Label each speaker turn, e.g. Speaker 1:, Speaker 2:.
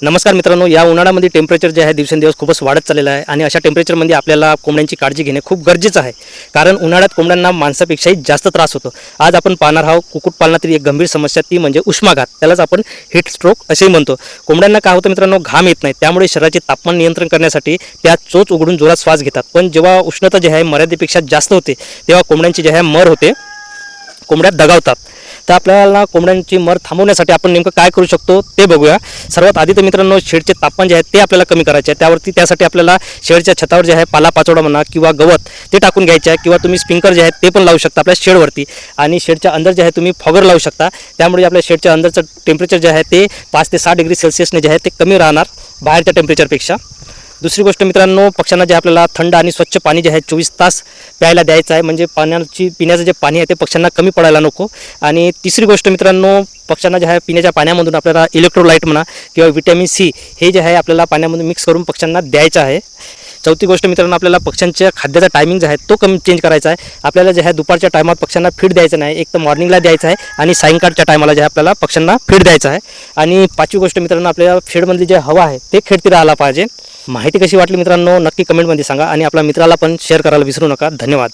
Speaker 1: नमस्कार मित्रांनो, या उन्हाळ्यामध्ये टेम्परेचर जे आहे दिवसेंदिवस खूपच वाढत चाललेलं आहे आणि अशा टेम्परेचरमध्ये आपल्याला कोंबड्यांची काळजी घेणे खूप गरजेचं आहे. कारण उन्हाळ्यात कोंबड्यांना माणसापेक्षाही जास्त त्रास होतो. आज आपण पाहणार आहोत कुक्कुटपालनातील एक गंभीर समस्या, ती म्हणजे उष्माघात. त्यालाच आपण हीट स्ट्रोक असेही म्हणतो. कोंबड्यांना काय होतं मित्रांनो, घाम येत नाही, त्यामुळे शरीराचे तापमान नियंत्रण करण्यासाठी त्या चोच उघडून जोरात श्वास घेतात. पण जेव्हा उष्णता जी आहे मर्यादेपेक्षा जास्त होते, तेव्हा कोंबड्यांची जी आहे मर होते, कोंबड्या दगावतात. तर आपल्याला कोंबड्यांची मर थांबवण्यासाठी आपण नेमकं काय करू शकतो ते बघूया. सर्वात आधी तर मित्रांनो, शेडचे तापमान जे आहे ते आपल्याला कमी करायचे आहे. त्यासाठी आपल्याला शेडच्या छतावर जे आहे पालापाचोळा म्हणा किंवा गवत ते टाकून घ्यायचे आहे, किंवा तुम्ही स्प्रिंकलर जे आहे ते पण लावू शकता आपल्या शेडवरती. आणि शेडच्या अंदर जे आहे तुम्ही फॉगर लावू शकता. त्यामुळे आपल्या शेडच्या अंदरचं टेम्परेचर जे आहे ते 5 ते 6 डिग्री सेल्सिअसने जे आहे ते कमी राहणार बाहेरच्या टेम्परेचरपेक्षा. दुसरी गोष्ट मित्रांनो, पक्ष्यांना जे आपल्याला थंड आणि स्वच्छ पाणी जे आहे 24 तास प्यायला द्यायचं आहे. म्हणजे पिण्याचं जे पाणी आहे ते पक्ष्यांना कमी पडायला नको. आणि तिसरी गोष्ट मित्रांनो, पक्ष्यांना जे आहे पिण्याच्या पाण्यामधून आपल्याला इलेक्ट्रोलाइट म्हणा किंवा व्हिटॅमिन सी हे जे आहे आपल्याला पाण्यामध्ये मिक्स करून पक्ष्यांना द्यायचं आहे. चौथी गोष्ट मित्रांनो, आपल्याला पक्ष्यांच्या खाद्याचा टायमिंग जे आहे तो कमी चेंज करायचा आहे. आपल्याला जे आहे दुपारच्या टायमात पक्ष्यांना फीड द्यायचं नाही, एक तर मॉर्निंगला द्यायचं आहे आणि सायंकाळच्या टायमाला जे आहे आपल्याला पक्ष्यांना फीड द्यायचं आहे. आणि पाचवी गोष्ट मित्रांनो, आपल्या शेडमधली जे हवा आहे ते खेळती राहायला पाहिजे. माहिती कशी वाटली मित्रांनो, नक्की कमेंटमध्ये सांगा आणि आपल्या मित्राला पण शेअर करायला विसरू नका. धन्यवाद.